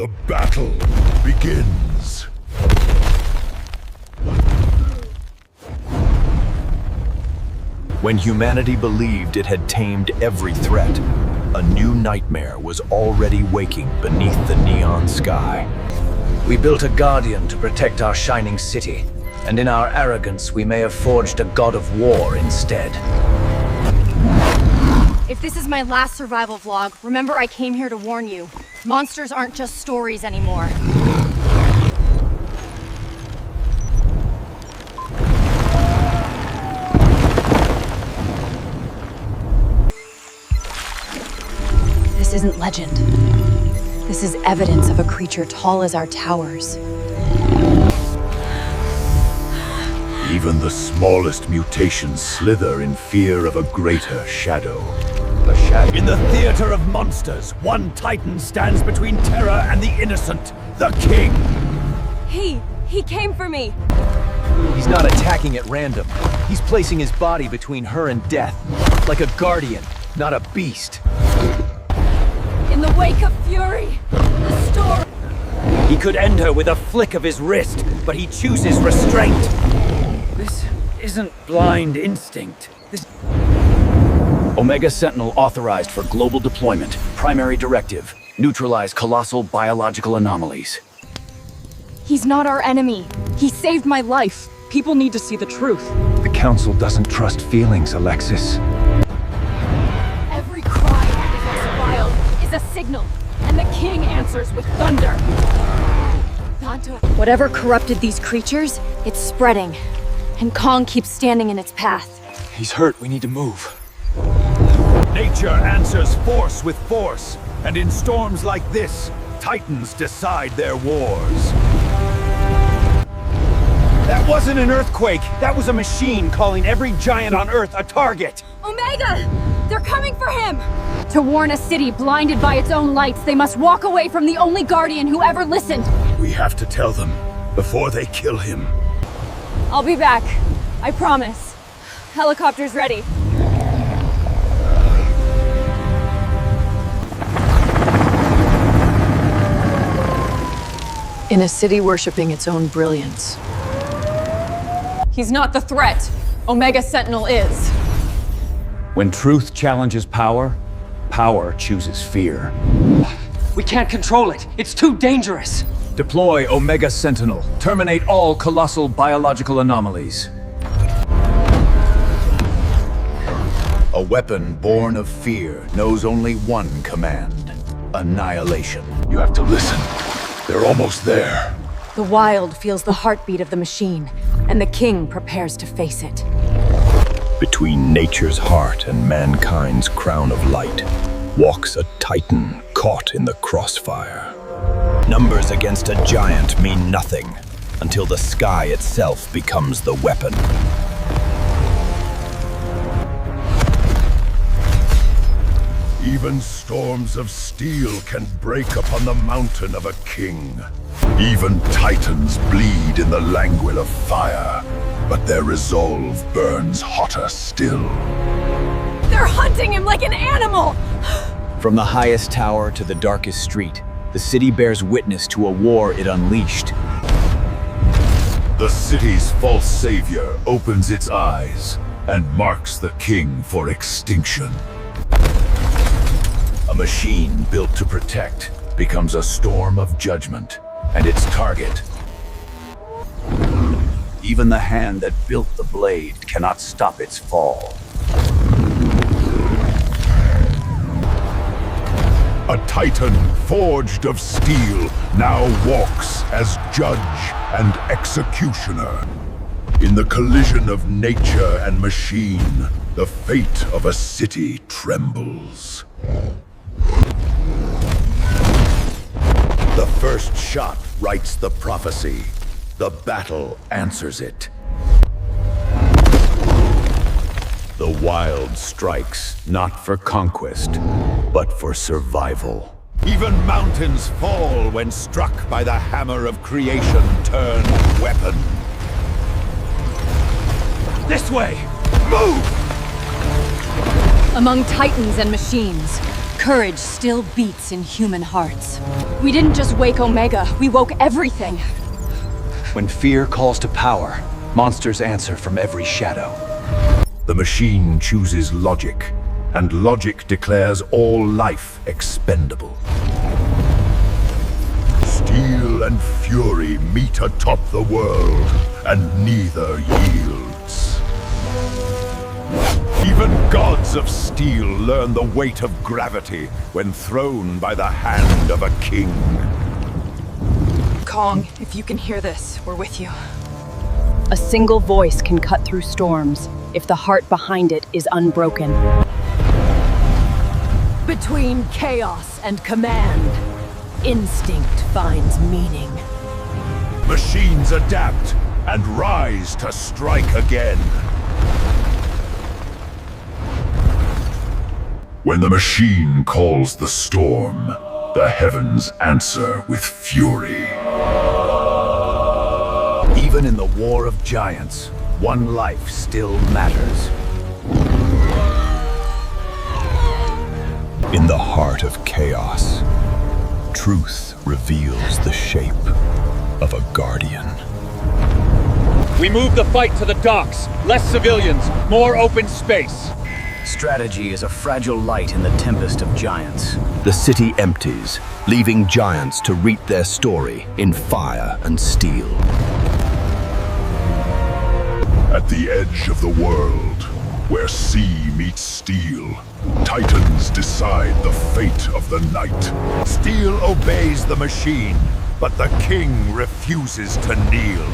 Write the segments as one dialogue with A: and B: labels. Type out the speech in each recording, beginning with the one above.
A: The battle begins.
B: When humanity believed it had tamed every threat, a new nightmare was already waking beneath the neon sky.
C: We built a guardian to protect our shining city, and in our arrogance we may have forged a god of war instead.
D: If this is my last survival vlog, remember I came here to warn you. Monsters aren't just stories anymore. This isn't legend. This is evidence of a creature tall as our towers.
A: Even the smallest mutations slither in fear of a greater shadow. A shadow.
B: In the theater of monsters, one titan stands between terror and the innocent, the king.
D: He came for me.
B: He's not attacking at random. He's placing his body between her and death, like a guardian, not a beast.
D: In the wake of fury, the storm.
B: He could end her with a flick of his wrist, but he chooses restraint. This isn't blind instinct. Omega Sentinel authorized for global deployment. Primary directive: neutralize colossal biological anomalies.
D: He's not our enemy. He saved my life. People need to see the truth.
B: The Council doesn't trust feelings, Alexis.
D: Every cry that is wild is a signal, and the king answers with thunder. Whatever corrupted these creatures, it's spreading, and Kong keeps standing in its path.
B: He's hurt. We need to move. Nature answers force with force, and in storms like this, titans decide their wars. That wasn't an earthquake. That was a machine calling every giant on Earth a target.
D: Omega! They're coming for him! To warn a city blinded by its own lights, they must walk away from the only guardian who ever listened.
A: We have to tell them before they kill him.
D: I'll be back. I promise. Helicopter's ready.
E: In a city worshipping its own brilliance.
D: He's not the threat. Omega Sentinel is.
B: When truth challenges power, power chooses fear.
F: We can't control it. It's too dangerous.
B: Deploy Omega Sentinel. Terminate all colossal biological anomalies.
A: A weapon born of fear knows only one command: annihilation. You have to listen. They're almost there.
D: The wild feels the heartbeat of the machine, and the king prepares to face it.
B: Between nature's heart and mankind's crown of light walks a titan caught in the crossfire. Numbers against a giant mean nothing until the sky itself becomes the weapon.
A: Even storms of steel can break upon the mountain of a king. Even titans bleed in the languid of fire, but their resolve burns hotter still.
D: They're hunting him like an animal!
B: From the highest tower to the darkest street, the city bears witness to a war it unleashed.
A: The city's false savior opens its eyes and marks the king for extinction. A machine built to protect becomes a storm of judgment, and its target. Even the hand that built the blade cannot stop its fall. A titan forged of steel now walks as judge and executioner. In the collision of nature and machine, the fate of a city trembles. The first shot writes the prophecy. The battle answers it. The wild strikes not for conquest, but for survival. Even mountains fall when struck by the hammer of creation turned weapon.
B: This way!
A: Move!
D: Among titans and machines,
G: Courage still beats in human hearts.
D: We didn't just wake Omega, we woke everything.
C: When fear calls to power, monsters answer from every shadow.
A: The machine chooses logic, and logic declares all life expendable. Steel and fury meet atop the world, and neither yields. Even gods of steel learn the weight of gravity when thrown by the hand of a king.
E: Kong, if you can hear this, we're with you.
H: A single voice can cut through storms if the heart behind it is unbroken.
E: Between chaos and command, instinct finds meaning.
A: Machines adapt and rise to strike again. When the machine calls the storm, the heavens answer with fury.
C: Even in the war of giants, one life still matters.
B: In the heart of chaos, truth reveals the shape of a guardian.
F: We move the fight to the docks. Less civilians, more open space.
C: Strategy is a fragile light in the tempest of giants.
B: The city empties, leaving giants to read their story in fire and steel.
A: At the edge of the world, where sea meets steel, titans decide the fate of the night. Steel obeys the machine, but the king refuses to kneel.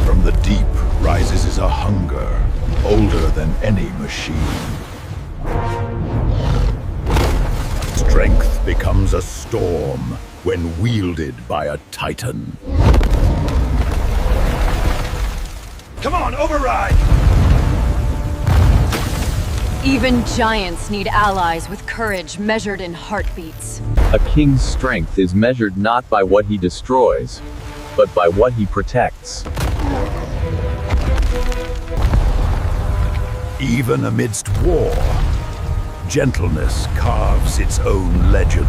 A: From the deep rises a hunger, older than any machine. Strength becomes a storm when wielded by a titan. Come on, override!
G: Even giants need allies with courage measured in heartbeats.
I: A king's strength is measured not by what he destroys, but by what he protects.
A: Even amidst war, gentleness carves its own legend.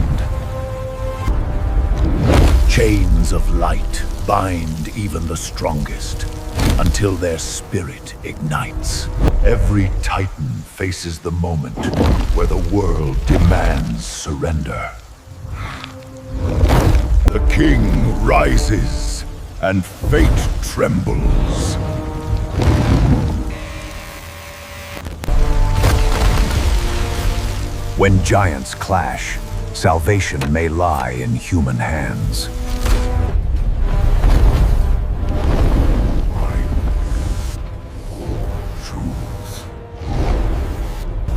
A: Chains of light bind even the strongest, until their spirit ignites. Every titan faces the moment where the world demands surrender. The king rises, and fate trembles.
C: When giants clash, salvation may lie in human hands.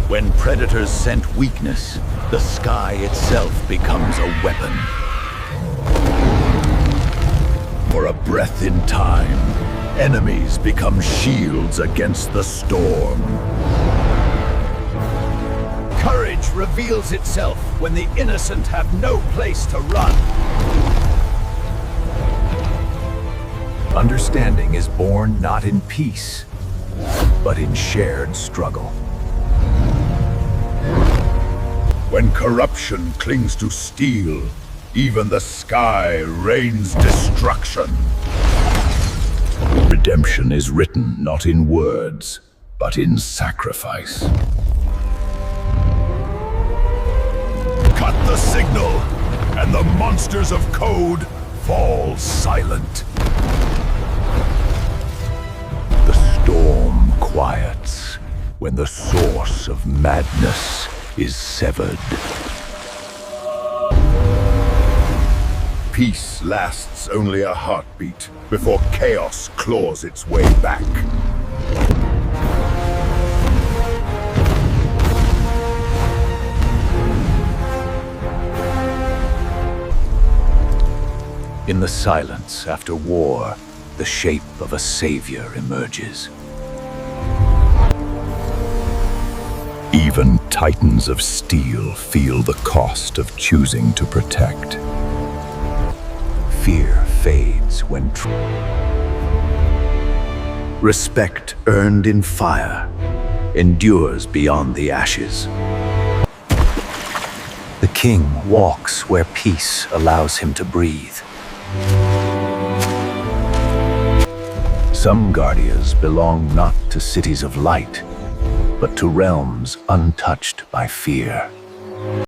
C: When predators scent weakness, the sky itself becomes a weapon. For a breath in time, enemies become shields against the storm. Courage reveals itself when the innocent have no place to run. Understanding is born not in peace, but in shared struggle.
A: When corruption clings to steel, even the sky rains destruction. Redemption is written not in words, but in sacrifice. Cut the signal, and the monsters of code fall silent. The storm quiets when the source of madness is severed. Peace lasts only a heartbeat before chaos claws its way back.
C: In the silence after war, the shape of a savior emerges.
B: Even titans of steel feel the cost of choosing to protect.
C: Fear fades when respect earned in fire endures beyond the ashes. The king walks where peace allows him to breathe. Some guardians belong not to cities of light, but to realms untouched by fear.